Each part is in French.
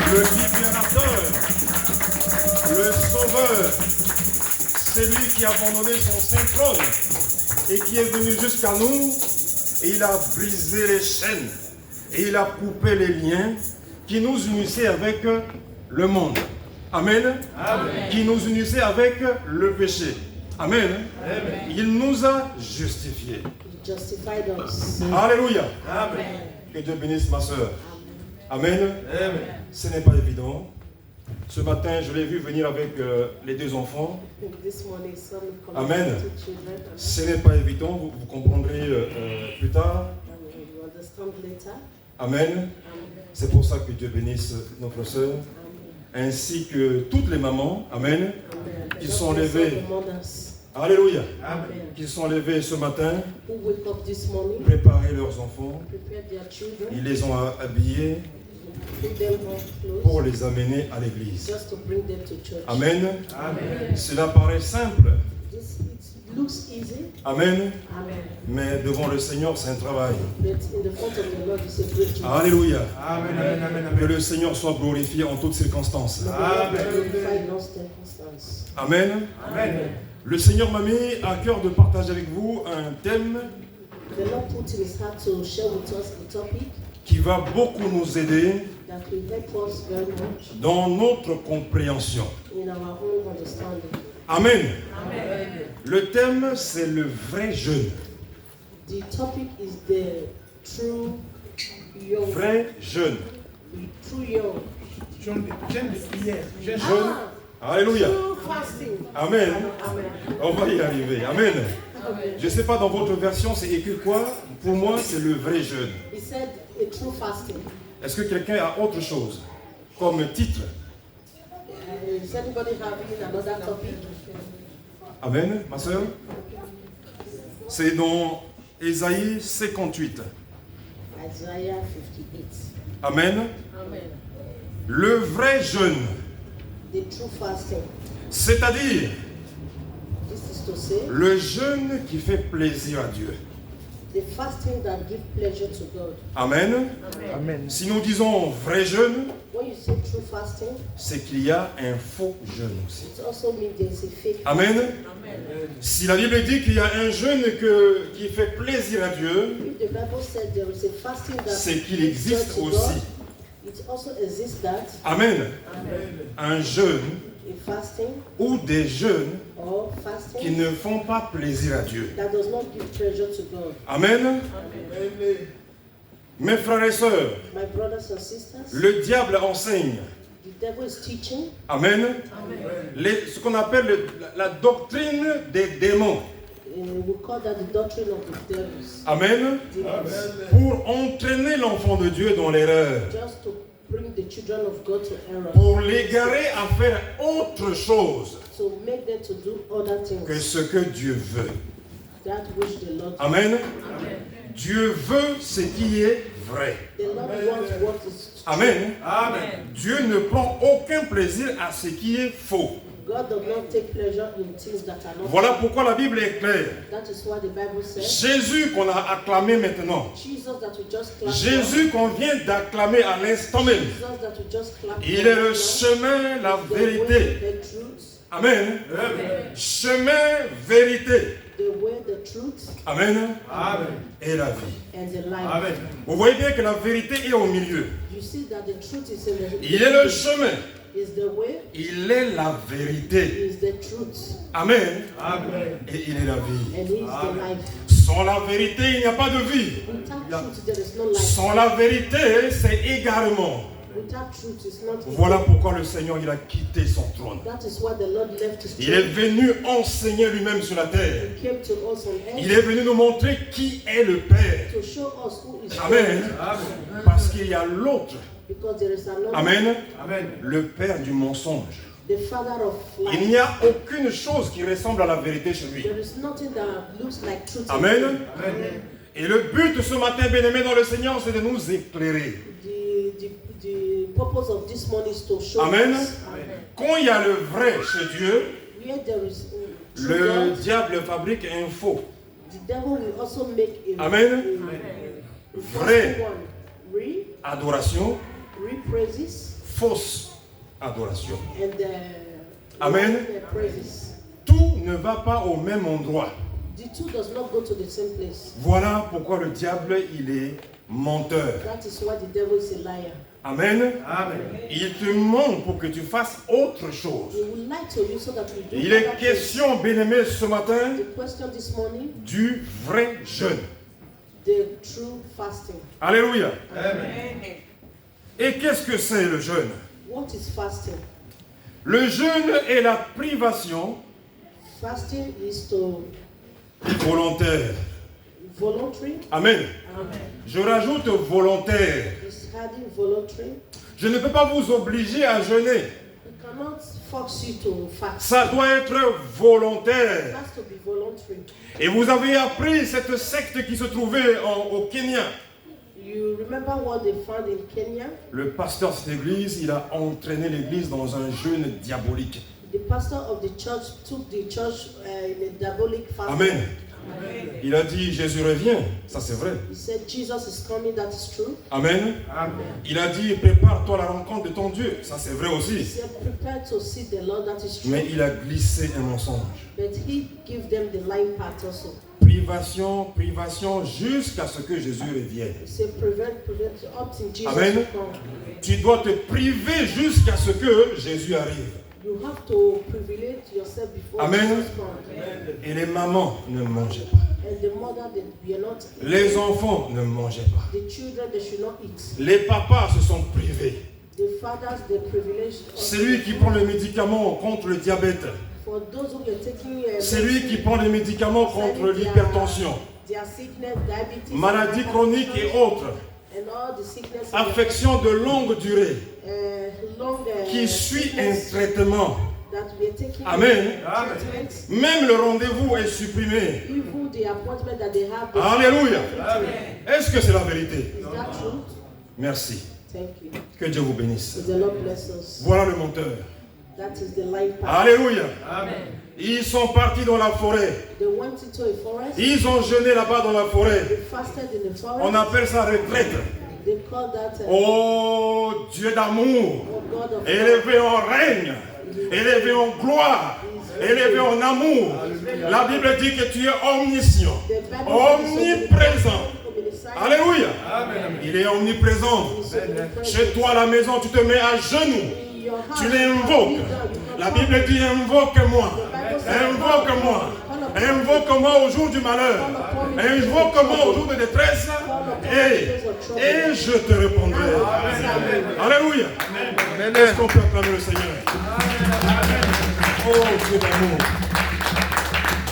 le libérateur, le sauveur, c'est lui qui a abandonné son saint trône et qui est venu jusqu'à nous et il a brisé les chaînes et il a coupé les liens qui nous unissaient avec le monde. Amen. Amen. Qui nous unissait avec le péché. Amen. Amen. Il nous a justifiés. Alléluia. Amen. Que Dieu bénisse ma soeur. Amen. Amen. Ce n'est pas évident. Ce matin, je l'ai vu venir avec les deux enfants. Amen. Ce n'est pas évident, vous comprendrez plus tard. Amen. C'est pour ça que Dieu bénisse notre soeur. Ainsi que toutes les mamans, amen, qui sont levées, alléluia, qui sont levées ce matin, préparer leurs enfants, ils les ont habillés pour les amener à l'église. Amen. Cela paraît simple. Amen. Mais devant le Seigneur, c'est un travail. Alléluia. Que le Seigneur soit glorifié en toutes circonstances. Amen. Le Seigneur m'a mis à cœur de partager avec vous un thème qui va beaucoup nous aider dans notre compréhension. Amen. Le thème, c'est le vrai jeûne. The topic is the true young. Vrai jeûne. The true young. Jeûne. Alléluia. True fasting. Amen. Amen. On va y arriver. Amen. Je ne sais pas dans votre version, c'est écrit quoi? Pour moi, c'est le vrai jeûne. He said a true fasting. Est-ce que quelqu'un a autre chose comme titre? Is anybody having another topic? Amen, ma soeur. C'est dans Ésaïe 58. Isaiah 58. Amen. Amen. Le vrai jeûne. The true fasting. C'est-à-dire This is to say le jeûne qui fait plaisir à Dieu. the fasting that gives pleasure to God. Amen. Amen. Si nous disons vrai jeûne, When you say true fasting, c'est qu'il y a un faux jeûne aussi. it also means there's a fake. Amen. Amen. Si la Bible dit qu'il y a un jeûne qui fait plaisir à Dieu, If the Bible said there is a fasting that c'est qu'il gives existe joy to aussi. God, it also exists that Amen. Un jeûne a fasting ou des jeûnes or qui fasting ne font pas plaisir à Dieu. that does not give pleasure to God. Amen. Mes frères et sœurs, My brothers and sisters, le diable enseigne. the devil is teaching. Amen. Ce qu'on appelle la doctrine des démons. We call that the doctrine of the devils. Amen. Demons. Pour entraîner l'enfant de Dieu dans l'erreur. Just to bring the children of God to error. Pour l'égarer à faire autre chose To make them to do other things. que ce que Dieu veut. That which the Lord. Amen. Dieu veut ce qui est vrai. The Lord wants what is true. Amen. Dieu ne prend aucun plaisir à ce qui est faux. God does not take pleasure in things that are not Voilà true. pourquoi la Bible est claire. That is why the Bible says. Jésus qu'on a acclamé maintenant. Jesus that we just clapped. Jésus qu'on vient d'acclamer à l'instant même. Jesus that we just clapped. Il est le chemin, la The way, vérité. the truth. Amen. Chemin, vérité. The way, the truth, Amen. Et la vie. and the life. Vous voyez bien que la vérité est au milieu. You see that the truth is in the. Il est le chemin. Is the way. Il est la vérité. Is the truth. Amen. Et il est la vie. And he is the life. Sans la vérité, il n'y a pas de vie. Without truth, there is no life. Sans la vérité, c'est égarement. Without truth, it's not. Voilà pourquoi le Seigneur il a quitté son trône. That is why the Lord left his Il est throne. venu enseigner lui-même sur la terre. He came to us on earth. Il est venu nous montrer qui est le Père. To show us who is Amen. God. Parce qu'il y a l'autre. Because there is another. Amen. Le Père du mensonge. The father of Il life. n'y a aucune chose qui ressemble à la vérité chez lui. There is nothing that looks like truth. in Amen. him. Et le but de ce matin, bien-aimé dans le Seigneur, c'est de nous éclairer. The purpose of this morning is to show Amen. us. Quand il y a le vrai chez Dieu, Where there is true le God, diable fabrique un faux. the devil will also make a Amen. a Vrai. one. Adoration, Re praises, fausse adoration. and Amen. praises. Tout ne va pas au même endroit. The two does not go to the same place. Voilà pourquoi le diable, il est menteur. That is why the devil is a liar. Amen. Il te ment pour que tu fasses autre chose. He would like to you so that we do. Il est other things. question, bien-aimé, ce matin, The question this morning, du vrai jeûne. the true fasting. Alléluia. Et qu'est-ce que c'est le jeûne? What is fasting? Le jeûne est la privation Fasting is to volontaire. voluntary. Amen. Amen. Je rajoute volontaire. It's adding voluntary. Je ne peux pas vous obliger à jeûner. We cannot force you to fast. Ça doit être It volontaire. has to be voluntary. Et vous avez appris cette secte qui se trouvait au Kenya. You remember what they found in Kenya? Le pasteur de cette église, il a entraîné l'église dans un jeûne diabolique. The pastor of the church took the church in a diabolic fast. Amen. Il a dit, Jésus revient. Ça c'est vrai. He said, Jesus is coming, that is true. Amen. Il a dit, prépare-toi à la rencontre de ton Dieu. Ça c'est vrai He aussi. said, prepare to see the Lord, that is true. Mais il a glissé un mensonge. But he gave them the lying part also. Privation, privation, jusqu'à ce que Jésus revienne. He said, prevent, up till Jesus Amen. will come. Tu dois te priver jusqu'à ce que Jésus arrive. You have to privilege yourself before Amen. Jesus comes. Et les mamans ne mangeaient pas. And the mother, they were not eating. Les enfants ne mangeaient pas. The children, they should not eat. Les papas se sont privés. The fathers, they privileged. Celui qui prend les médicaments contre le diabète. For those who are taking Celui qui prend les médicaments contre l'hypertension, their sickness, diabetes, maladies chroniques et autres, and all the sickness, affections de longue durée, long, qui suit un sickness traitement. that we are taking. Amen. Treatments, Même le rendez-vous est supprimé. even the appointment that they have. Alléluia. Est-ce que c'est la vérité? Is that truth? Merci. Thank you. Que Dieu vous bénisse. May the Lord bless us. Voilà le menteur. That is the life path. Alléluia. Ils sont partis dans la forêt. They went into a forest. Ils ont jeûné là-bas dans la forêt. They fasted in the forest. On appelle ça retraite. They call that Oh Dieu d'amour, oh God of élevé en règne, élevé en gloire, élevé en amour. La Bible dit que tu es omniscient, omniprésent. Alléluia. Il est omniprésent. Chez toi à la maison, tu te mets à genoux. Tu l'invoques. La Bible dit invoque-moi. Invoque-moi. Invoque-moi au jour du malheur. Invoque-moi au jour de détresse. Et je te répondrai. Alléluia. Est-ce qu'on peut acclamer le Seigneur? Oh Dieu d'amour.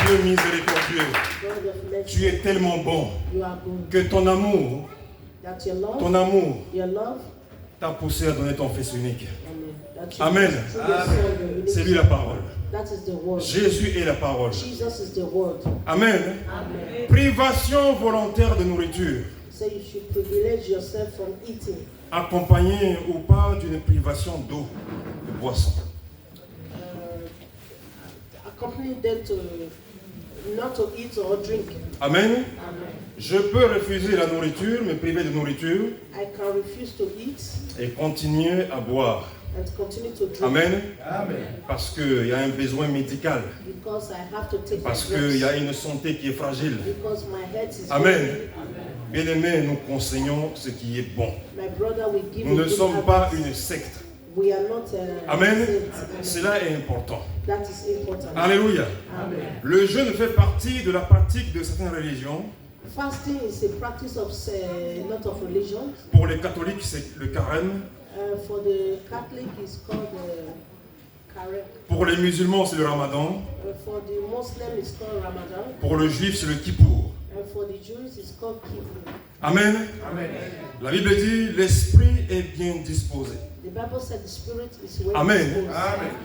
Dieu miséricordieux. Tu es tellement bon que ton amour t'a poussé à donner ton Fils unique. Amen. C'est lui la parole. Jésus est la parole. Amen. Privation volontaire de nourriture. Accompagnée ou pas d'une privation d'eau, de boisson. Accompany them to not to eat or drink. Amen. Amen. Je peux refuser la nourriture, me priver de nourriture I can refuse to eat et continuer à boire. and continue to drink. Amen. Parce qu'il y a un besoin médical. Because I have to take Parce my qu'il y drugs. a une santé qui est fragile. Because my health is Amen. weak. Bien-aimés, nous conseillons ce qui est bon. My brother will give Nous you ne good sommes pas advice. une secte. We are not Amen. saints. Cela est important. That is important. Alléluia. Amen. Le jeûne fait partie de la pratique de certaines religions. Fasting is a practice of a lot of religions. Pour les catholiques, c'est le carême. For the Catholic, it's called carême. Pour les musulmans, c'est le ramadan. For the Muslim, it's called Ramadan. Pour le juif, c'est le kippour. And for the Jews, it's called Kippur. Amen. La Bible dit, l'esprit est bien disposé. The Bible said the spirit is well Amen. disposed.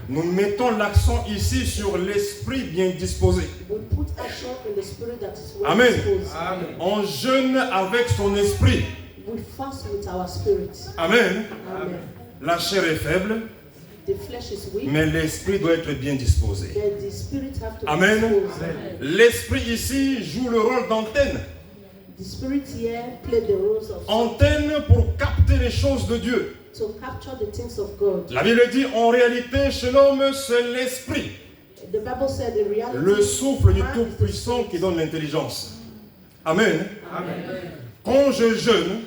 Nous mettons l'accent ici sur l'esprit bien disposé. We put action in the spirit that is well Amen. disposed. On jeûne avec son esprit. We fast with our spirit. Amen. Amen. La chair est faible, The flesh is weak, mais l'esprit doit être bien disposé. but the spirit have to Amen. be disposed. L'esprit ici joue le rôle d'antenne. The spirit here play the roles of Antenne pour capter les choses de Dieu. to capture the things of God. La Bible dit, en réalité, chez l'homme, c'est l'esprit, The Bible said in reality, le souffle du man is the Tout-Puissant spirit. qui donne l'intelligence. Amen. Amen. Quand je jeûne,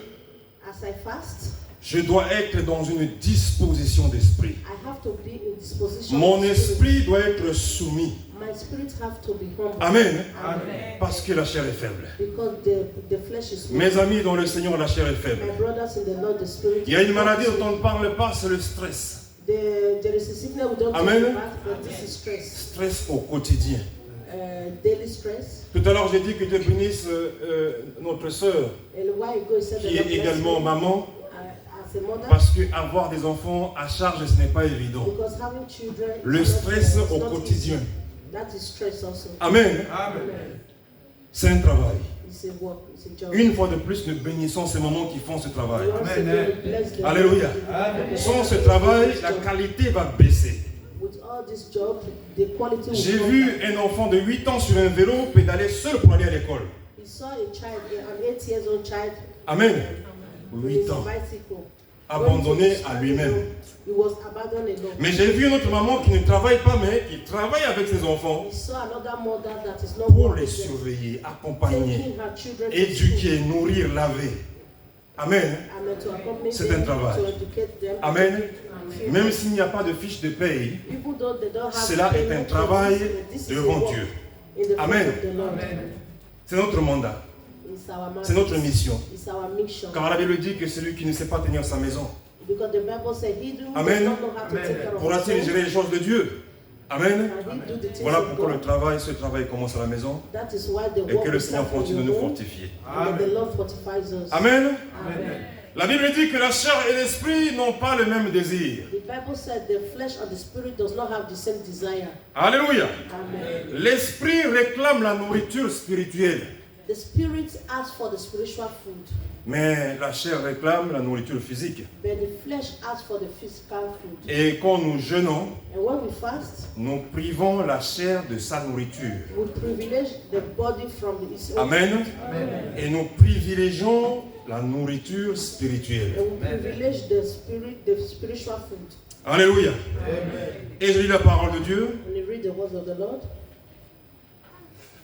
As I fast, je dois être dans une disposition d'esprit. I have to be in disposition. Mon of spirit. esprit doit être soumis. My spirit have to be humble. Amen. Amen. Parce que la chair est faible. Because the flesh is weak. Mes amis dans le Seigneur, la chair est faible. My brothers in the Lord, the spirit. Il y a une is maladie weak. dont on ne parle pas, c'est le stress. There is a sickness we don't Amen. talk about, but this is stress. Stress au quotidien. Daily stress. Tout à l'heure, j'ai dit que Dieu bénisse notre sœur, And a while ago, he said qui that est God bless également me, maman, as a mother, parce qu'avoir des enfants à charge, ce n'est pas évident. because having children is Le not, stress it's au not quotidien. easy. That is stress also. Amen. Amen. C'est un travail. It's a work, it's a job. Une fois de plus, nous bénissons ces mamans qui font ce travail. We also Amen. bless them. Alléluia. Amen. Sans ce travail, la qualité va baisser. With all this job, the quality will J'ai come vu down. un enfant de 8 ans sur un vélo pédaler seul pour aller à l'école. He saw a child, an 8 years old child, Amen. with 8 his ans. bicycle. Abandonné à lui-même. He was abandoned alone. Mais j'ai vu une autre maman qui ne travaille pas, mais qui travaille avec ses enfants He saw another mother that is not pour les working there, surveiller, accompagner, taking her children to éduquer, nourrir, laver. Amen. school and to accompany C'est them, un travail. to educate them. Amen. Amen. Même s'il n'y a pas de fiche de paye, Even though they don't have cela est payment un for travail this is devant a work Dieu. in the front Amen. of the Lord. C'est notre mandat, It's our c'est notre mission. It's our mission. Car la Bible dit que celui qui ne sait pas tenir sa maison, Because the Bible said he who Amen. does not know how to take care of pourra-t-il himself, gérer les choses de Dieu? Amen. can he do the things Voilà of pourquoi God? ce travail commence à la maison That is why the et work que le is Seigneur starts continue de from nous your home, fortifier. and the Lord fortifies us. Amen. Amen. La Bible dit que la chair et l'esprit n'ont pas le même désir. The Bible said the flesh and the spirit does not have the same desire. Alléluia. Amen. L'esprit réclame la nourriture spirituelle, The spirit asks for the spiritual food, mais la chair réclame la nourriture physique. but the flesh asks for the physical food. Et quand nous jeûnons, And when we fast, nous privons la chair de sa nourriture. we privilege the body from its own Amen. food. Et nous privilégions la nourriture spirituelle. And we privilege the spiritual food. Alléluia. Et je lis la parole de Dieu. When you read the words of the Lord,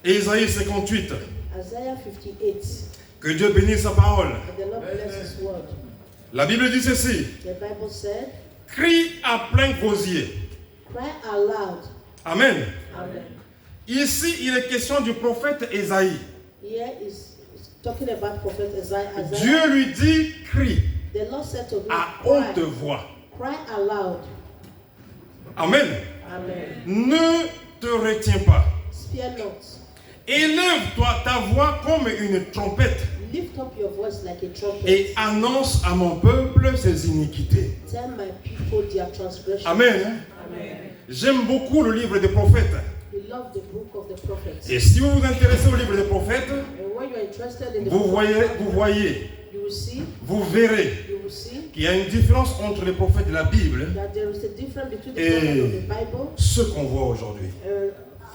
Ésaïe 58. Isaiah 58, Que Dieu bénisse sa parole. and the Lord bless His word. La Bible dit ceci. The Bible said, Crie à plein gosier. cry aloud. Amen. Amen. Ici, il est question du prophète Ésaïe. Here is talking about prophet Isaiah. Dieu lui dit, crie The Lord said to him, à haute voix. cry aloud. Amen. Amen. Ne te retiens pas. Spare not. Élève-toi ta voix comme une trompette Lift up your voice like a trumpet. et annonce à mon peuple ses iniquités. Tell my people their transgressions. Amen. Amen. J'aime beaucoup le livre des prophètes. We love the book of the prophets. Et si vous vous intéressez au livre des prophètes, And when you're interested in the vous book voyez, of the vous prophets, voyez, you will see, vous verrez qu'il y a une différence entre les prophètes de la Bible that there is a difference between the et prophets of the Bible ceux qu'on voit aujourd'hui,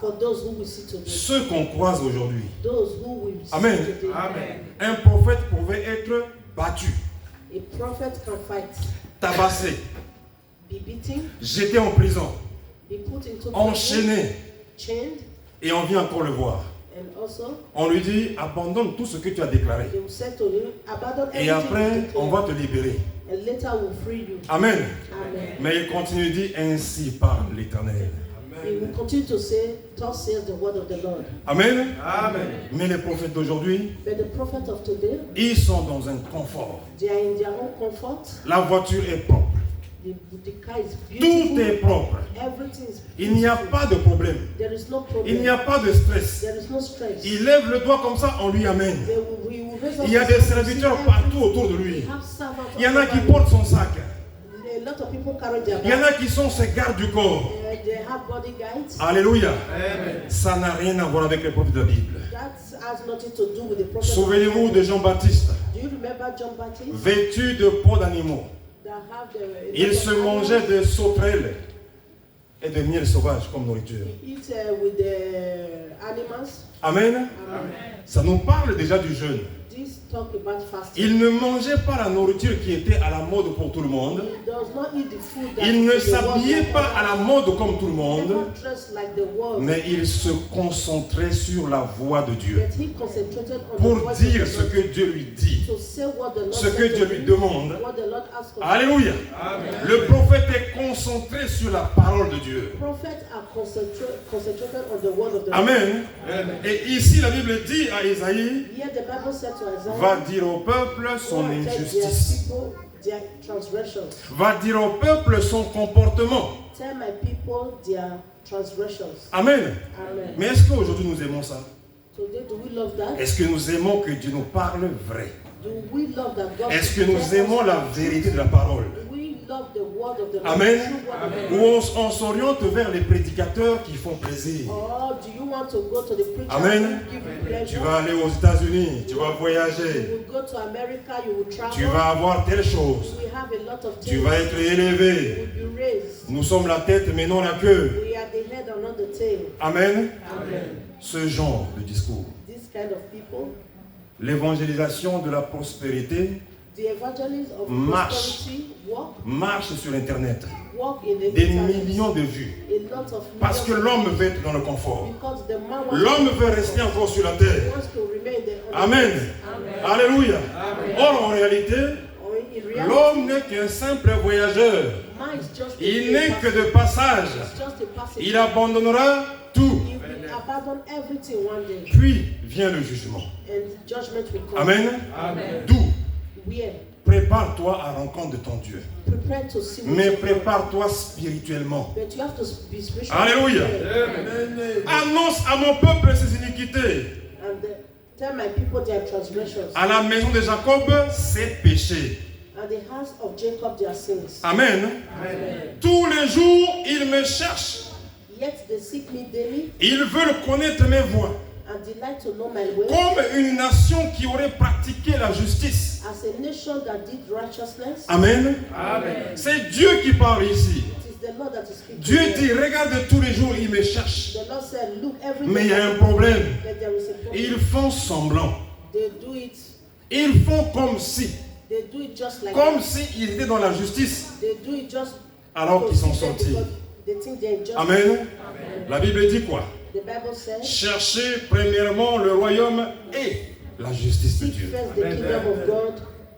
for those who we see today. ceux qu'on croise aujourd'hui. Those who we see Amen. today. Amen. Un prophète pouvait être battu, A prophet can fight, tabassé, be beaten, jeté en prison, be put into prison, enchaîné, chained, et on vient encore le voir. and also On lui dit, abandonne tout ce que tu as déclaré. they will say to him, abandon Et everything après, you on declare, va te libérer. and later we'll free you. Amen. Amen. Mais il continue, dit, ainsi parle l'Éternel. He will continue to say, thus says the word of the Lord. Amen. Amen. Mais les prophètes d'aujourd'hui, But the prophet of today, ils sont dans un confort. they are in their own comfort. La voiture est propre. The car is Tout beautiful. est propre. Everything is Il n'y a beautiful. pas de problème. There is no problem. Il n'y a pas de stress. There is no stress. Il lève le doigt comme ça, on lui amène. We will raise up Il y a his des hand to serviteurs see partout everything. autour de lui. We have servants Il y en a all qui over portent son sac. him. A lot of people carry their Il y en bag. a qui sont ses gardes du corps. They have bodyguards. Alléluia. Amen. Ça n'a rien à voir avec les prophètes de la Bible. That has nothing to do with the prophet. Souvenez-vous de Jean-Baptiste, Do you remember John Baptist? vêtu de peaux d'animaux. That have the, Il se mangeait de sauterelles et de miel sauvage comme nourriture. He eat with the animals. Amen. Amen. Ça nous parle déjà du jeûne. This talk about fasting. Il ne mangeait pas la nourriture qui était à la mode pour tout le monde. He does not eat the food that Il ne is in the world s'habillait like pas à la mode comme tout le He monde. never dressed like the world. Mais il se concentrait sur la voix de Dieu. But he concentrated on the Pour voice dire of the ce Lord, que Dieu lui dit. to say what the Lord Ce que said Dieu to lui him, demande. what the Lord asked of him. Alléluia. Le prophète est concentré sur la parole de Dieu. Prophets are concentrated on the word of the Lord. Amen. Et ici la Bible dit à Isaïe, Here the Bible said to Isaiah, va dire au peuple son "Go and tell their injustice. people their transgressions. Va dire au peuple son comportement. Tell my people their transgressions." Amen. Amen. Mais est-ce qu'aujourd'hui nous aimons ça? Today, do we love that? Est-ce que nous aimons que Dieu nous parle vrai? Do we love that God? Est-ce que nous aimons la vérité de la parole? Do we love the word of the Lord? Amen. The true word of the Ou Lord? on s'oriente vers les prédicateurs qui font plaisir. Or do you want to go to the preacher Amen. who give you pleasure? Tu vas aller aux États-Unis, tu vas You voyager, will go to America, you will travel. tu vas avoir telle chose, We have a lot of tu things. vas être You élevé. will be raised. Nous sommes la tête mais non la queue. We are the head and not the tail. Amen. Amen. Ce genre de discours. This kind of people, L'évangélisation de la prospérité the evangelism of Marche. prosperity, marche sur Internet. walk in the Des internet. millions de vues. A lot of Parce que millions l'homme veut être dans le confort. because the man wants L'homme veut rester encore sur la terre. wants to remain there. Amen. Alléluia. Or en réalité, Or in reality, l'homme n'est qu'un simple voyageur. man is just Il a n'est que de passage. It's just a passage. Il abandonnera tout. He will abandon everything one day, Puis vient le jugement. and judgment will come. Amen. D'où Where? prépare-toi à la rencontre de ton Dieu. Prepare to see with Mais your God. prépare-toi spirituellement. But you have to be spiritual. Alléluia. Annonce à mon peuple ses iniquités. And tell my people their transgressions. À la maison de Jacob, ses péchés. And the house of Jacob their sins. Amen. Tous les jours, ils me cherchent. Yet they seek me daily Ils veulent connaître mes voies. and delight to know my way. Comme une nation qui aurait pratiqué la justice. As a nation that did righteousness, Amen. C'est Dieu qui parle ici. it is the Lord that is speaking. Dieu here. dit, regarde tous les jours, ils me cherchent. The Lord said, look, every Mais il y day a un problème. that there is a problem. Ils font semblant. They do it. Ils font comme si. They do it just like Comme that. s'ils étaient dans la justice. They do it just Alors qu'ils sont because sortis. they think they're just. Amen. La Bible dit quoi? The Bible says, Cherchez premièrement le royaume et la justice de seek Dieu. first the kingdom of God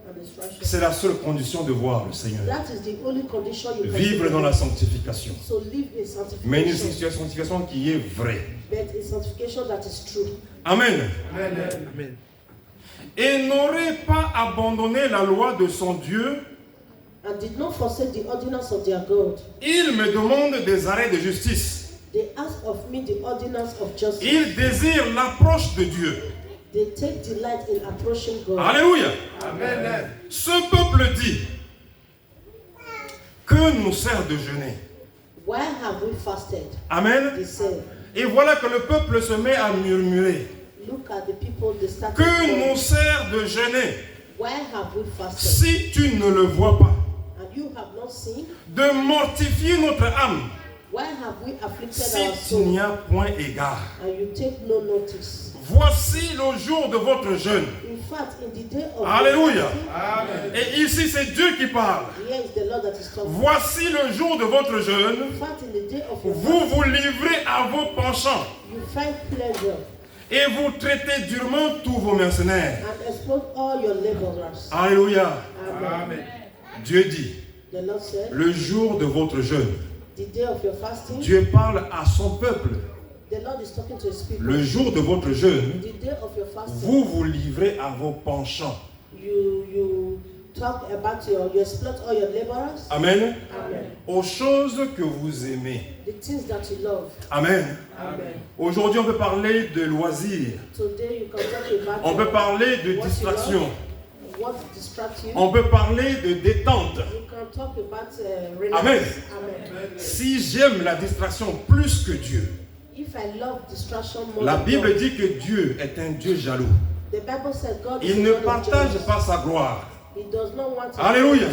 and His righteousness. C'est la seule condition de voir le Seigneur. That is the only condition you can Vivre see. dans la sanctification. So live in Mais une sanctification, sanctification qui est vraie. but a sanctification that is true. Amen. Et n'aurait pas abandonné la loi de son Dieu. And did not forsake the ordinance of their God. Il me demande des arrêts de justice. They ask of me the ordinance of justice. Il désire l'approche de Dieu. They take delight in approaching God. Alléluia. Ce peuple dit, que nous sert de jeûner? Why have we fasted? Amen. They say. Et voilà que le peuple se met à murmurer. Look at the people, they start Que to call, nous sert de jeûner why have we fasted? si tu ne le vois pas? And you have not seen? De mortifier notre âme Why have we afflicted si our tu n'y soul? as point égard. And you take no notice. Voici le jour de votre jeûne. In fact, in the day of Alléluia. fasting, Et ici c'est Dieu qui parle. here is the Lord that is talking. Voici le jour de votre jeûne. In fact, in the day of your Vous fasting, vous livrez à vos penchants you find pleasure et vous traitez durement tous vos mercenaires. and exploit all your laborers. Alléluia. Amen. Dieu dit, The Lord said, le jour de votre jeûne, the day of your fasting, Dieu parle à son peuple. the Lord is talking to His people. Le jour de votre jeûne, The day of your fasting, vous vous livrez à vos penchants. you talk about you exploit all your laborers. Amen. Amen. Aux choses que vous aimez. The things that you love. Amen. Amen. Aujourd'hui, on peut parler de loisirs. Today you can talk about On peut parler de what you distraction. love, what distracts you. On peut parler de détente. You can talk about relax. Amen. Amen. Si j'aime la distraction plus que Dieu, If I love distraction more la than Bible God, dit que Dieu est un Dieu jaloux. the Bible said God is Il a ne God of partage justice. pas sa gloire. He does not want to. Alléluia.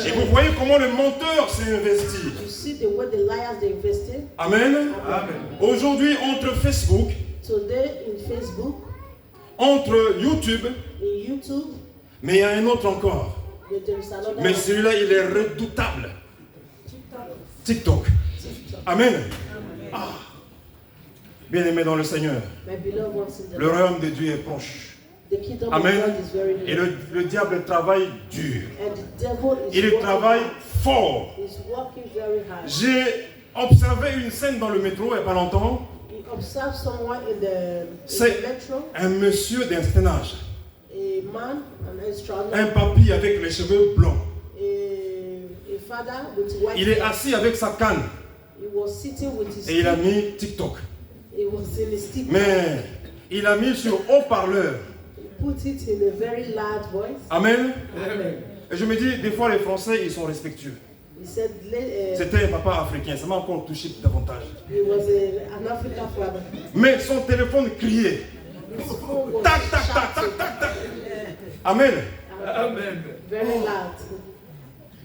Et vous voyez comment le menteur s'est investi. You see the way the liars they invested. Amen. Aujourd'hui, entre Facebook Today in Facebook, entre YouTube, in YouTube, mais il y a un autre encore. but there is another Mais one. celui-là, il est redoutable. TikTok. Amen. Ah. Bien-aimé dans le Seigneur, My beloved ones in the le royaume de Dieu est proche. The kingdom Amen. of God is very Et near. le diable travaille dur. And the devil is Il working, travaille fort. is working very hard. J'ai observé une scène dans le métro il n'y a pas longtemps. He observed someone in the C'est metro, un monsieur d'un certain âge, a man, an astronaut, un papy avec les cheveux blancs. a father with white Il est hair. assis avec sa canne He was sitting with his et il a stick. mis TikTok. He was in his stick. Mais il a mis sur haut-parleur. He put it in a very loud voice. Amen. Amen. Et je me dis, des fois les Français, ils sont respectueux. He said C'était un papa africain, ça m'a encore touché davantage. he was an African father. Mais son téléphone criait. His phone was Tac, tac, tac, shouting. tac, tac, tac. Amen. Amen. Very loud.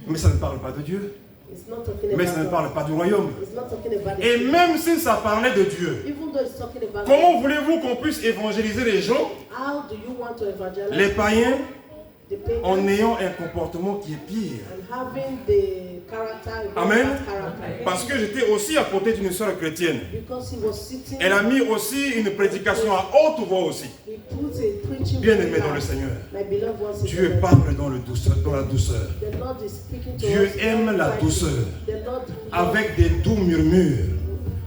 Mais ça ne parle pas de Dieu. It's not talking Mais about ça ne God. parle pas du royaume. It's not talking about Et the même si ça parlait de Dieu, even though it's talking about comment voulez-vous qu'on puisse évangéliser les gens, how do you want to evangelize les païens, the pagans en ayant un comportement qui est pire? and having the character, Amen. bad character? Parce que j'étais aussi à côté d'une sœur chrétienne. Because he was sitting, Elle a mis aussi une prédication à haute voix aussi. he put a preaching Bien-aimé very dans le loud. Seigneur, My beloved ones in Dieu the Lord. parle dans la douceur. The Lord is speaking to Dieu us aime very la quietly. douceur. The Lord Avec des doux murmures.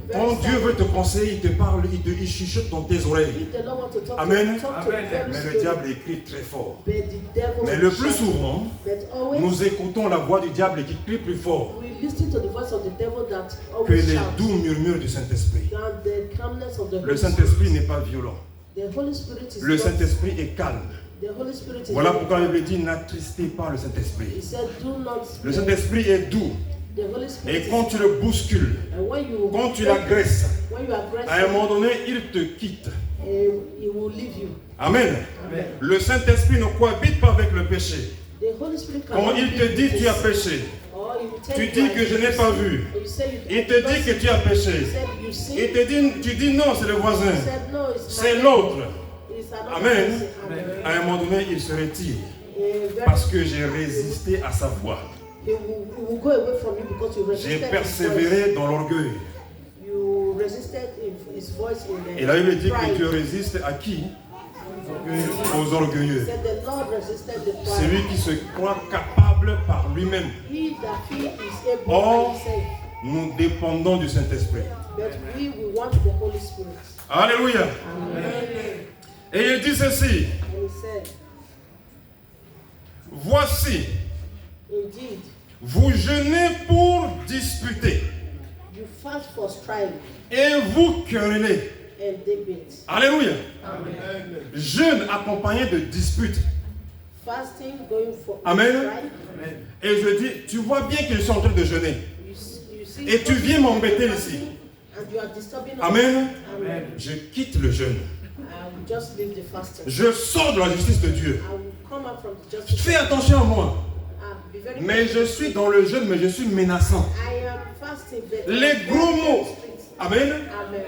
very Quand Dieu veut te conseiller, il te parle, il chuchote dans tes oreilles. If the Lord wants to talk Amen. to talk to very Mais le slowly, diable écrit très fort. but the devil Mais le will plus shout. souvent, But always nous écoutons la voix du diable qui crie plus fort we listen to the voice of the devil that que always les shouts doux murmures du Saint-Esprit. than the calmness of the Le Holy Saint-Esprit Spirit. n'est pas violent. The Holy Spirit is Le not- Saint-Esprit est calme. The Holy Spirit is Voilà very pourquoi la calm. Bible dit n'attristez pas le He Saint-Esprit. said, do not Le speak. Saint-Esprit est doux. The Holy Spirit Et is quand tu le bouscules, and when you quand tu l'agresses, when you aggress à un moment donné, il te quitte. he will leave you. Amen. Le Saint-Esprit ne cohabite pas avec le péché. The Holy Spirit Quand cannot il be te with dit the tu as sin. péché, Or he will tell tu you dis that que je you n'ai pas sin. vu. You say you Il te dit que tu as péché. He said you sin. Il te dit, tu dis non, c'est le voisin. He said no, it's C'est my l'autre. neighbor. It's another Amen. person. Amen. À un moment donné, il se retire Very- parce que j'ai résisté à sa voix. he will go away from you because you J'ai resisted his voice. persévéré dans l'orgueil. You resisted his voice in the Et la Bible dit que pride. Dieu résiste à qui? Aux orgueilleux. Said the Lord resisted the pride. Celui qui se croit capable par lui-même. He that he is able Or, by himself. nous dépendons du Saint-Esprit. But we want the Holy Spirit. Alléluia. Amen. Et il dit ceci. And he said, Voici, indeed, vous jeûnez pour disputer you fast for strife et vous querellez. and debate. Alléluia. Amen. Jeûne accompagné de disputes. Fasting, going for Amen. strife. Et je dis, tu vois bien que je suis en train de jeûner. You see, Et tu viens m'embêter ici. and you are disturbing us. Amen. Amen. Je quitte le jeûne. I will just leave the fasting. Je sors de la justice de Dieu. I will come out from the justice. Fais attention à moi. Be very Mais je suis dans le jeûne, mais je suis menaçant. I am fasting. But Les gros mots. Amen. Amen.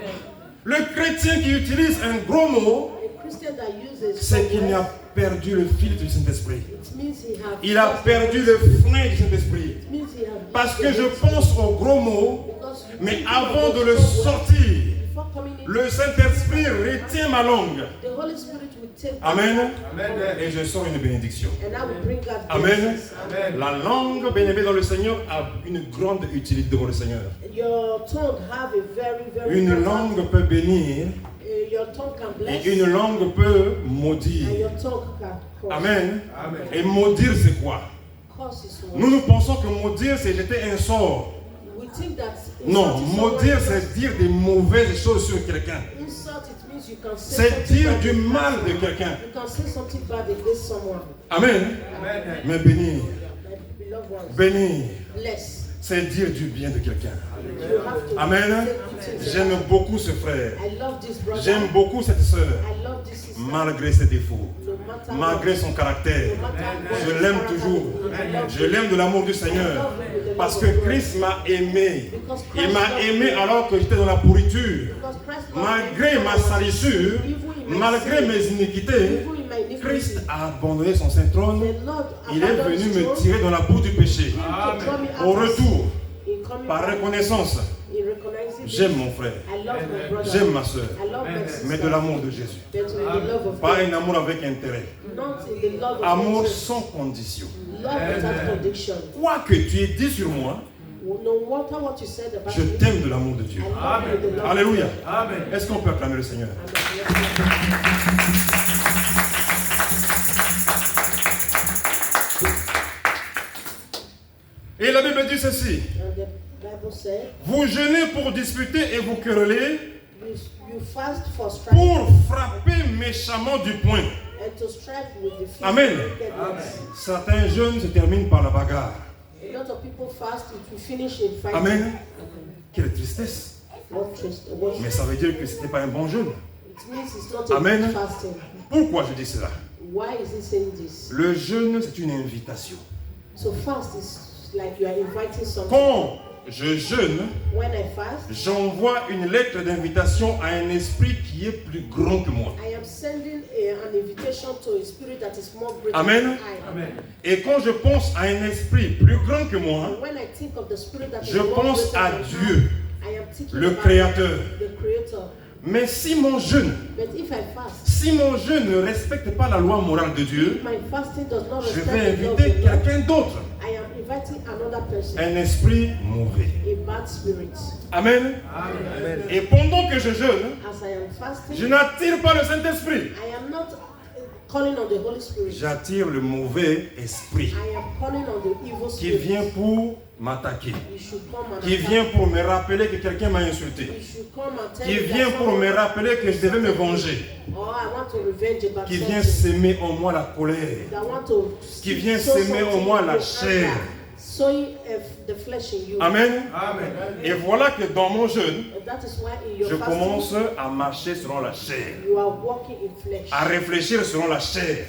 Le chrétien qui utilise un gros mot, A Christian that uses c'est qu'il strong a words, perdu le fil du Saint-Esprit. it means he has Il a lost perdu the le Holy Spirit. frein du Saint-Esprit. It means he has Parce lost que the je Holy Spirit. pense aux gros mots, Because you mais think avant about de le strong words, sortir, before coming in, le Saint-Esprit retient ma langue. the Holy Spirit will take Amen. Amen. Et je sors une bénédiction. And I will bring out Amen. blessings. Amen. La langue, bien-aimée dans le Seigneur, a une grande utilité devant le Seigneur. Your tongue have a very Une important- langue peut bénir your tongue can bless. et une langue peut And maudire. your tongue can curse. Amen. Et maudire, c'est quoi? Curse is what? Nous pensons que maudire, c'est jeter un sort. We think that Non, insulting maudire, someone- c'est dire des mauvaises choses sur quelqu'un. Insult, it means you can say C'est something dire bad du against mal de someone. quelqu'un. You can say something bad against someone. Amen. Mais bénir, My beloved ones, bénir, bless. c'est dire du bien de quelqu'un. You have to Amen. say good things. J'aime beaucoup ce frère. I love this brother. J'aime beaucoup cette sœur, I love this sister. malgré ses défauts, No matter malgré what- son caractère. no matter what Je his l'aime character toujours. is, I love Je him. l'aime de l'amour du Seigneur. Parce que Christ m'a aimé. Il m'a aimé alors que j'étais dans la pourriture. Because Christ loved Malgré me. ma salissure, Even in malgré mes iniquités, Christ a abandonné son saint trône. Il est venu me tirer dans la boue du péché. Au retour, par reconnaissance, j'aime mon frère, j'aime ma soeur, mais de l'amour de Jésus. Pas un amour avec intérêt. Amour sans condition. Quoi que tu aies dit sur moi, je t'aime de l'amour de Dieu. Alléluia. Est-ce qu'on peut acclamer le Seigneur? Et la Bible dit ceci. Vous jeûnez pour disputer et vous querellez, pour frapper méchamment du poing. Amen. Certains jeûnes se terminent par la bagarre. Amen. Quelle tristesse. Mais ça veut dire que ce n'était pas un bon jeûne. Amen. Pourquoi je dis cela? Le jeûne, c'est une invitation. Quand je jeûne, j'envoie une lettre d'invitation à un esprit qui est plus grand que moi. Amen. Et quand je pense à un esprit plus grand que moi, je pense à Dieu, le Créateur. Mais si mon jeûne ne respecte pas la loi morale de Dieu, je vais inviter quelqu'un d'autre. Un esprit mauvais. Amen. Et pendant que je jeûne, je n'attire pas le Saint-Esprit. J'attire le mauvais esprit qui vient pour m'attaquer, qui vient pour me rappeler que quelqu'un m'a insulté, qui vient pour me rappeler que je devais me venger, qui vient s'aimer en moi la colère, qui vient s'aimer en moi la chair. Amen. Et voilà que dans mon jeûne, je commence à marcher selon la chair, à réfléchir selon la chair.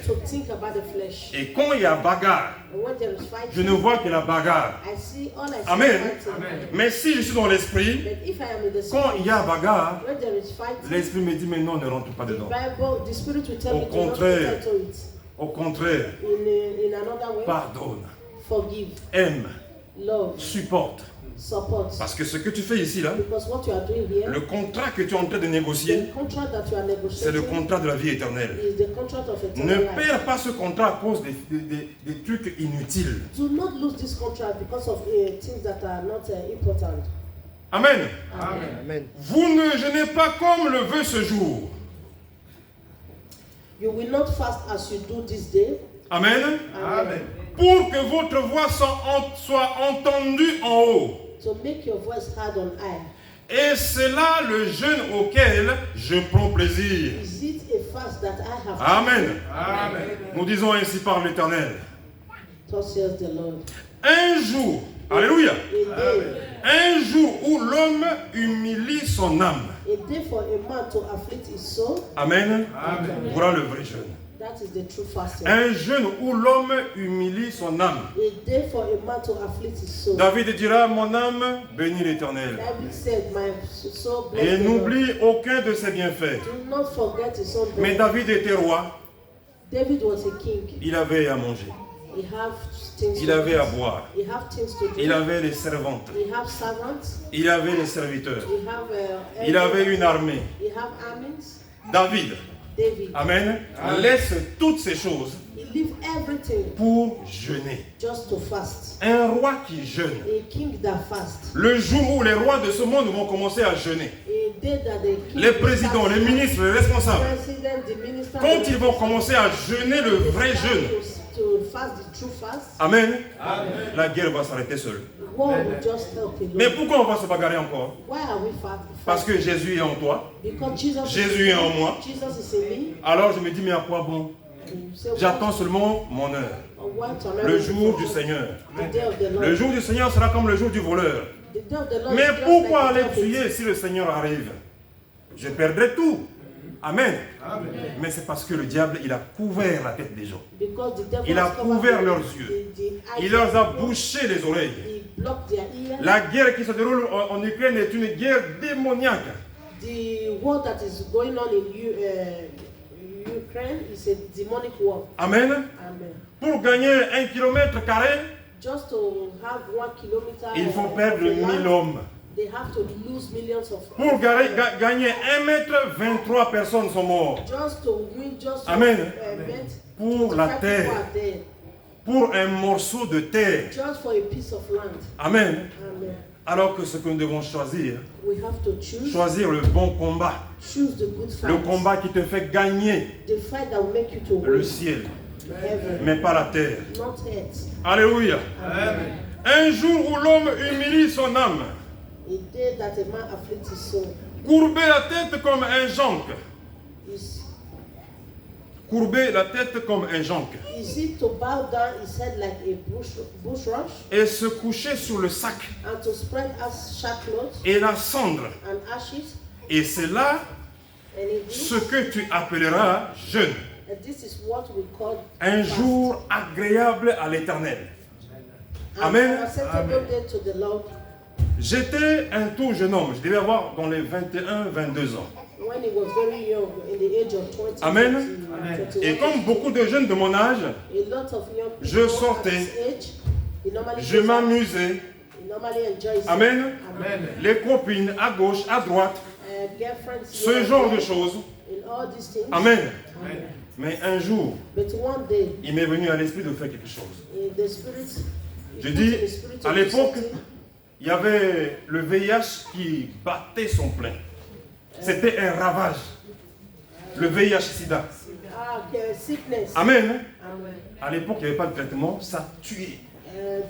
Et quand il y a bagarre, je ne vois que la bagarre. Amen. Mais si je suis dans l'esprit, quand il y a bagarre, l'esprit me dit mais non, ne rentre pas dedans. Au contraire, pardonne. Forgive, aime, love, supporte. Support. Parce que ce que tu fais ici, là, le contrat que tu es en train de négocier, c'est le contrat de la vie éternelle. Ne perds pas ce contrat à cause des trucs inutiles. Do not lose this contract because of things that are not important. Amen. Amen. Vous ne jeûnez pas comme le veut ce jour. You will not fast as you do this day. Amen. Amen. Pour que votre voix soit entendue en haut. To make your voice heard on high. Et c'est là le jeûne auquel je prends plaisir. Is it a fast that I have Amen. Amen. Nous disons ainsi par l'Éternel. Thus says the Lord. Un jour, alléluia. Un jour où l'homme humilie son âme. A day for a man to afflict his soul. Amen. Amen. Voilà le vrai jeûne. That is the true fasting. Un jeûne où l'homme humilie son âme. A day for a man to afflict his soul. David dira, mon âme bénit l'Éternel. David said, my soul bless Et the Lord. n'oublie aucun de ses bienfaits. Do not forget his own Mais David était roi. David was a king. Il avait à manger. He have things Il to avait eat. à boire. He have things to do. Il avait les servantes. He have servants. Il avait les serviteurs. He have, Il avait une armée. He have armies. David. David. Amen. Laisse toutes ces choses He leave everything pour jeûner. just to fast. Un roi qui jeûne. A king that fast. Le jour où les rois de ce monde vont commencer à jeûner. A day that the king Les présidents, les ministres, les responsables. President, the minister, Quand ils vont commencer à jeûner le vrai jeûne. To fast the true fast. Amen. La guerre va s'arrêter seule. War will just help alone. Mais pourquoi on va se bagarrer encore? Why are we fasting? Parce que Jésus est en toi. Because Jesus Jésus est en moi. Jesus is in me. Alors je me dis, mais à quoi bon? J'attends seulement mon heure. Le jour du Seigneur. Le jour du Seigneur sera comme le jour du voleur. Mais pourquoi aller tuer si le Seigneur arrive? Je perdrai tout. Amen. Mais c'est parce que le diable, il a couvert la tête des gens. Il a couvert leurs yeux. Il leur a bouché les oreilles. La guerre qui se déroule en Ukraine est une guerre démoniaque. The war that is going on in Ukraine is a demonic war. Amen. Amen. Pour gagner 1 kilomètre carré, Just to have 1 kilometer, il faut perdre 1000 hommes. they have to lose millions of. Pour gagner 1 mètre, 23 personnes sont mortes. Just to win, just Amen. to Pour la 25 terre, people are dead. pour un morceau de terre. Just for a piece of land. Amen. Amen. Alors que ce que nous devons choisir, We have to choose. choisir le bon combat, Choose the good fight. le combat qui te fait gagner The fight that will make you to le win. ciel, Heaven, mais pas la terre. not earth. Alléluia. Amen. Un jour où l'homme humilie son âme, A day that a man afflicts his soul courber la tête comme un jonc, is courber la tête comme un jonc, it to bow down his head like a bush rush et se coucher sur le sac and to spread as sackcloth et la cendre. and ashes, Et c'est là and it is, ce que tu appelleras jeûne. and this is what we call Un fast. jour agréable à l'Éternel. And Amen. an acceptable day to the Lord. J'étais un tout jeune homme, je devais avoir dans les 21-22 ans. When he was very young, in the age of 20, Amen. 21, Et comme beaucoup de jeunes de mon âge, a lot of young people je at sortais, this age, he normally je goes out, m'amusais. he normally enjoys Amen. Amen. Les copines à gauche, à droite, Girlfriends ce here genre and de there, choses. in all these things. Amen. Amen. Mais un jour, But one day, il m'est venu à l'esprit de faire quelque chose. in the spirit, Je he dis, put in the spirit to à do l'époque, something. il y avait le VIH qui battait son plein. C'était un ravage. Le VIH-Sida. Sickness. Amen. Amen. À l'époque, il n'y avait pas de traitement, ça tuait.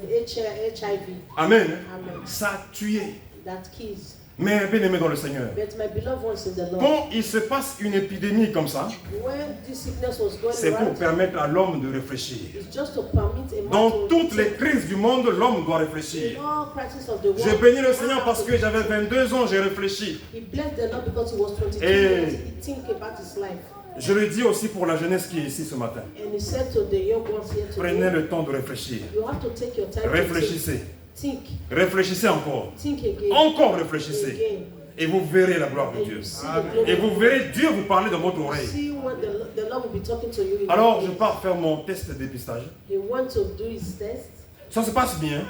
HIV. Amen. Amen. Ça tuait. That kills. Mais bien aimé dans le Seigneur. But my beloved ones in the Lord, Quand il se passe une épidémie comme ça, when this sickness was going c'est pour around, permettre à l'homme de réfléchir. it's just to permit a man Dans to toutes les think. crises du monde, l'homme doit In réfléchir. all crises of the world, Je bénis le man Seigneur has parce to que j'avais 22 ans, j'ai réfléchi. He blessed the Lord because he was 22 Et- years. He think about his life. Je le dis aussi pour la jeunesse qui est ici ce matin. And he said to the young ones here Prenez today, le temps de réfléchir. you have to take your time to Réfléchissez. think. Réfléchissez encore. Think again. Encore réfléchissez. Again. Et vous verrez la gloire de And Dieu. you see the glory Et of vous God. verrez Dieu vous parler dans votre oreille. See what the Lord will be talking to you in Alors, your je ears. pars faire mon test de dépistage. He went to do his test. Ça se passe bien.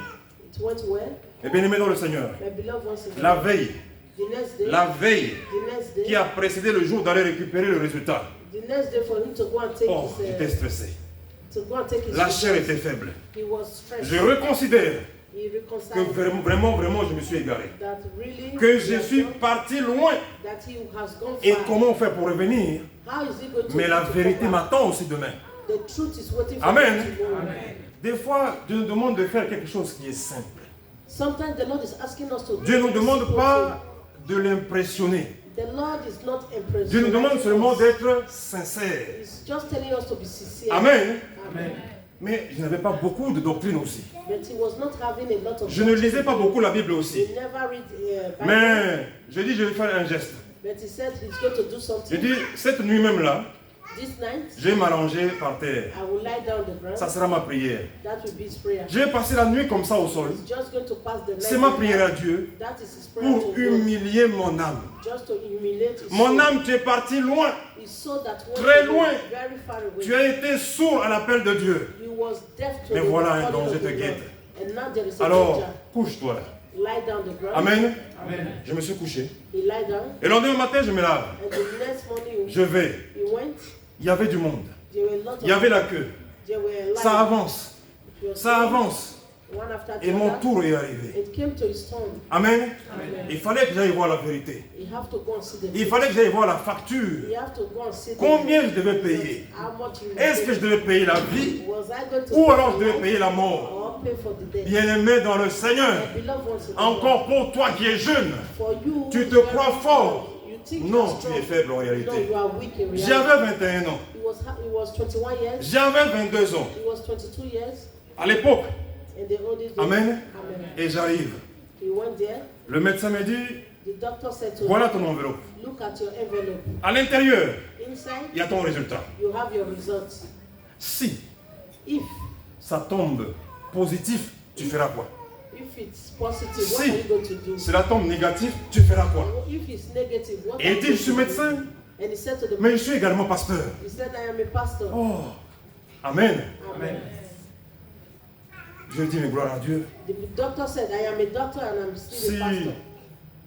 It went well. Et bien aimé dans le Seigneur. My beloved ones in the La Lord. veille, The next day. la veille The next day. qui a précédé le jour d'aller récupérer le résultat. The next day for him to go and take Oh, j'étais his stressé. his La chair results. était faible. He was stressed. Je reconsidère He que reconciled vraiment, je me suis égaré. that really Que he je has suis gone- parti loin. that he has gone Et far. comment faire pour revenir? How is he going to Mais la to vérité come back? m'attend aussi demain. The truth is waiting for Amen. you to go. Des fois, Dieu nous demande de faire quelque chose qui est simple. Sometimes the Lord is asking us to do Dieu ne nous things demande simple pas de l'impressionner. things. The Lord is not impressed. Dieu nous demande seulement d'être sincère. He's just telling us to be sincere. Amen. Amen. Mais je n'avais pas beaucoup de doctrine aussi. But he was not having a lot of. Je ne lisais pas beaucoup la Bible aussi. He never read Bible. Mais je dis, je vais faire un geste. But he said he's going to do Je something. dis, cette nuit même là, This night, je vais m'allonger par terre. I will lie down on the ground. Ça sera ma prière. That will be his prayer. Je vais passer la nuit comme ça au sol. He's just going to pass the night. C'est ma in prière à that. Dieu That is his prayer pour to God. humilier mon âme. Just to humiliate his Mon soul. âme, tu es parti loin. He saw that when Très he was loin. very far away. Tu as été sourd à l'appel de Dieu. He was deaf to Mais the voilà un calling danger of te the guette. Lord. And now there is a Alors, danger. couche-toi là. Lie down the ground. Amen. Amen. Je me suis couché. He lie down. Et le lendemain matin, je me lave. And the next morning Je vais. he went. Il y avait du monde. There were a lot of Il y avait la queue. there were Ça avance. It was Ça avance. one after the Et mon other. tour est arrivé. It came to his turn. Amen. Amen. Il fallait que j'aille voir la vérité. You have to go and see the Il fallait que j'aille voir la facture. You have to go and see Combien the je devais payer? how much you Est-ce que je devais payer la vie was I going to ou pay alors for je devais life payer la mort? or pay for the death? Bien-aimé dans le Seigneur, My beloved ones in the encore pour toi qui es jeune, Lord, for you, tu te very crois fort. You think Non, you're tu strong. es faible en No, réalité. you are weak in reality. J'avais 21 ans. He was 21 years. J'avais 22 ans. He was 22 years. À l'époque. In the olden days. Amen. Amen. Et j'arrive. He went there. Le médecin me dit, The doctor said to voilà him, ton enveloppe. look at your envelope. À l'intérieur, Inside, il y a ton résultat. you have your results. Si If ça tombe positif, tu feras quoi? if it's positive, what Si are you going to do? cela tombe négatif, tu feras quoi? If it's negative, what are Et you il dit, going je suis to médecin. do? And he said to the Mais je suis également pasteur. he said, I am a pastor. Oh, Amen. Amen. Je dis, mais gloire à Dieu. The doctor said, I am a doctor and I'm still Si a pastor.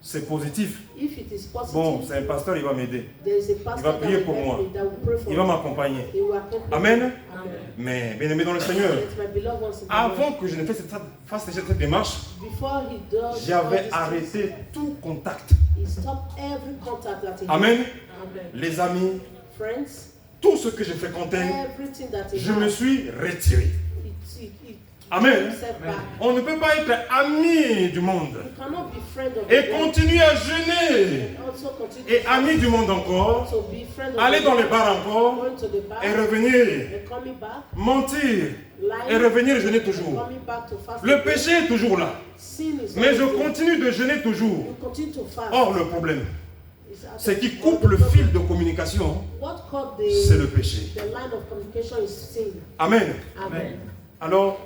c'est positif, If it is positive, bon, c'est un pasteur, il va m'aider. there is a pastor Il va prier that will pour help moi. me, that will pray for Il va me. m'accompagner. He will accompany Amen. me. Amen. Mais, bien aimé dans le Seigneur, Let my beloved ones in the avant Lord, que je ne fasse cette démarche, before he does all j'avais these arrêté tout contact. things, he stopped every contact that he Amen. had. Amen. Les amis, Friends, tout ce que je fréquentais, everything that he je had, me suis retiré. he Amen. set back. On ne peut pas être ami du monde You cannot be friend of et the world continuer à jeûner and also continue et to ami du monde encore, to be friend of aller the dans les world, bars encore going to the bar et revenir, and coming back, mentir et lying revenir jeûner and toujours. coming back to fast. Le again. péché est toujours là, Sin is mais je always there. continue de jeûner toujours. You continue to fast. Or, le problème, It's at c'est the- qui coupe le fil de communication, What caught c'est le péché. the line of communication is sin. Amen. Amen. Alors,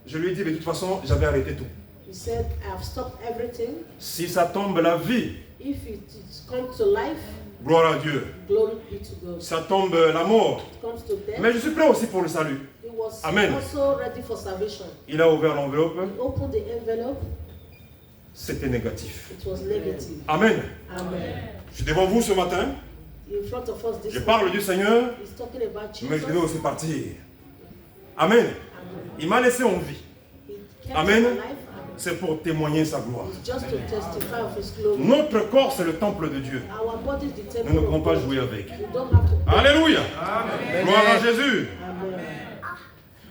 je lui ai dit, de toute façon, j'avais arrêté tout. He said, I have stopped everything. Si ça tombe la vie, If it comes to life, gloire à Dieu. glory be to God. Ça tombe la mort. It comes to death. Mais je suis prêt aussi pour le salut. He was Amen. also ready for salvation. Il a ouvert l'enveloppe, He opened the envelope. c'était négatif. It was negative. Amen. Amen. Je suis devant vous ce matin, In front of us this je parle du Seigneur, He's talking about mais je devais Jesus. aussi partir. Amen. Il m'a laissé en vie. He kept Amen. us alive. Amen. C'est pour témoigner sa gloire. It's just to testify of His glory. Notre corps, c'est le temple de Dieu. Our body is the temple Nous ne of pouvons pas God. jouer avec. We don't have to play. Alléluia. Gloire à Jésus. Amen.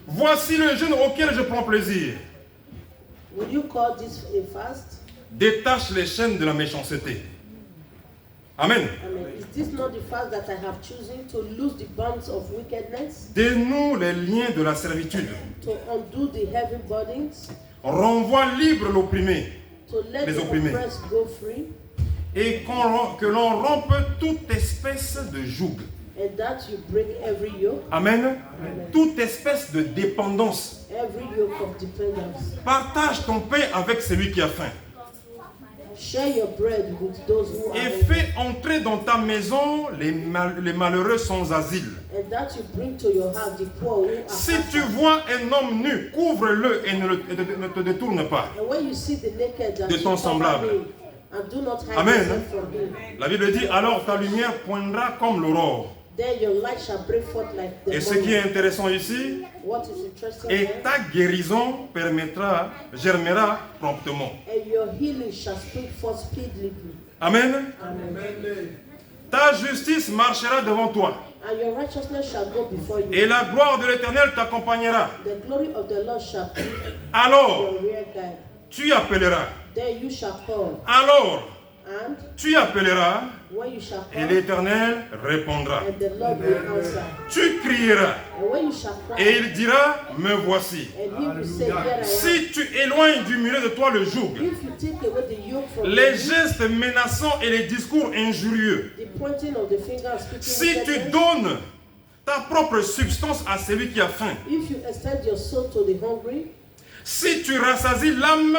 Voici le jeûne auquel je prends plaisir. Will you call this a fast? Détache les chaînes de la méchanceté. Amen. Amen. Is this not the fast that I have chosen to loose the bonds of wickedness, Dénoue les liens de la servitude. to undo the heavy burdens, Renvoie libre l'opprimé. to let Les the opprimés. oppressed go free, Et que l'on rompe toute espèce de joug. and that you break every yoke, Amen. Toute espèce de dépendance. every yoke of dependence. Partage ton pain avec celui qui a faim. Share your bread with those who are Et hungry, fais entrer dans ta maison les malheureux sans asile. and that you bring to your house the poor who are Si cast tu out. vois un homme nu, couvre-le et ne te détourne pas. And when you see the naked, that De you ton cover semblable. him, and do not hide Amen. yourself from him. La Bible dit, alors ta lumière poindra comme l'aurore. Then your light shall break forth like the Et ce qui est morning. intéressant ici, What is interesting et there? ta guérison germera promptement. And your healing shall spring forth speedily. Amen. Amen. Ta justice marchera devant toi. And your righteousness shall go before you. Et la gloire de l'Éternel t'accompagnera. The glory of the Lord shall be Alors, your rear guide. tu appelleras. Then you shall call. Alors, And tu appelleras when you shall et call, l'Éternel répondra. and the Lord will answer. Tu crieras And when you shall cry, et il dira, me voici. and he will say, Here I am. Si tu éloignes du milieu de toi le joug, If you take away the yoke from les you, gestes menaçants et les discours injurieux, the pointing of the finger and speaking si tu wickedness, donnes ta propre substance à celui qui a faim, if you extend your soul to the hungry si tu rassasies l'âme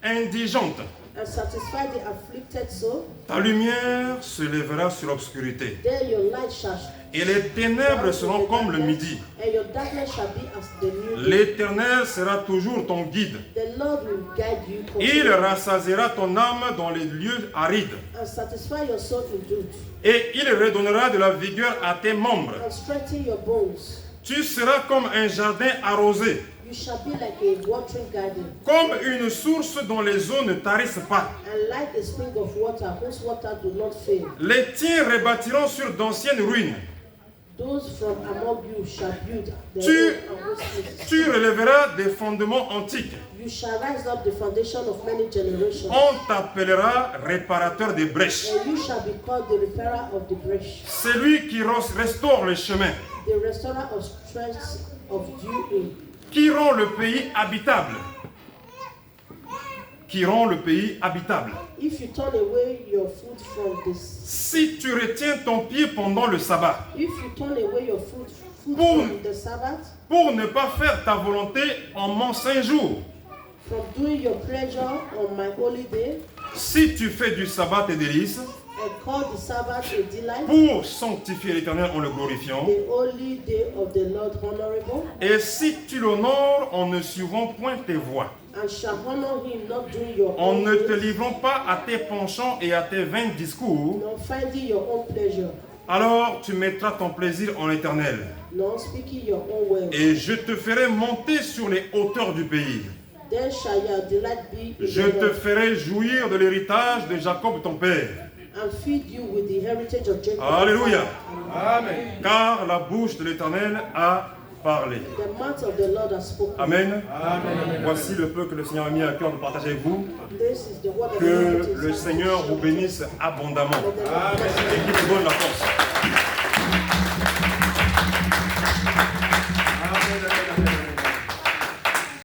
indigente, and satisfy the afflicted soul, ta lumière se lèvera sur l'obscurité. then your light shall Et les ténèbres seront comme le midi. and your darkness shall be as the new day. L'Éternel sera toujours ton guide. The Lord will guide you Il continually rassasiera ton âme dans les lieux arides. and satisfy your soul in truth Et il redonnera de la vigueur à tes membres. and strengthen your bones. Tu seras comme un jardin arrosé, You shall be like a watering garden comme une source dont les eaux ne tarissent pas. and like a spring of water whose water do not fail. Les tiens rebâtiront sur d'anciennes ruines. Those from among you shall build their Tu- own and waste places. Tu relèveras des fondements antiques. You shall rise up the foundation of many generations, On t'appellera réparateur des brèches. and you shall be called the repairer of the breach, Celui qui restaure les chemins, the restorer of strength of due qui rend le pays habitable. Qui rend le pays habitable. If you turn away your foot from this, Si tu retiens ton pied pendant le sabbat, if you turn away your foot Boom. from the Sabbath, pour ne pas faire ta volonté en mon saint jour, from doing your pleasure on my holy day, si tu fais du sabbat tes délices, and call the Sabbath a delight, pour sanctifier l'Éternel en le glorifiant. the holy day of the Lord honorable, Et si tu l'honores en ne suivant point tes voies, and shall honor him not doing your en own ne te ways, livrant pas à tes penchants et à tes vains discours, nor finding your own pleasure, alors tu mettras ton plaisir en l'Éternel. nor speaking your own words. Et je te ferai monter sur les hauteurs du pays. Then shall your delight be in Je the te Lord, ferai jouir de l'héritage de Jacob ton père. and feed you with the heritage of Jacob. Alléluia. Amen. Car la bouche de l'Éternel a parlé. The mouth of the Lord has spoken. Amen. Voici le peu que le Seigneur a mis à cœur de partager avec vous. This is the word of the Que Lord. le Seigneur vous bénisse abondamment Let the Lord bless you. et qu'il vous donne la force.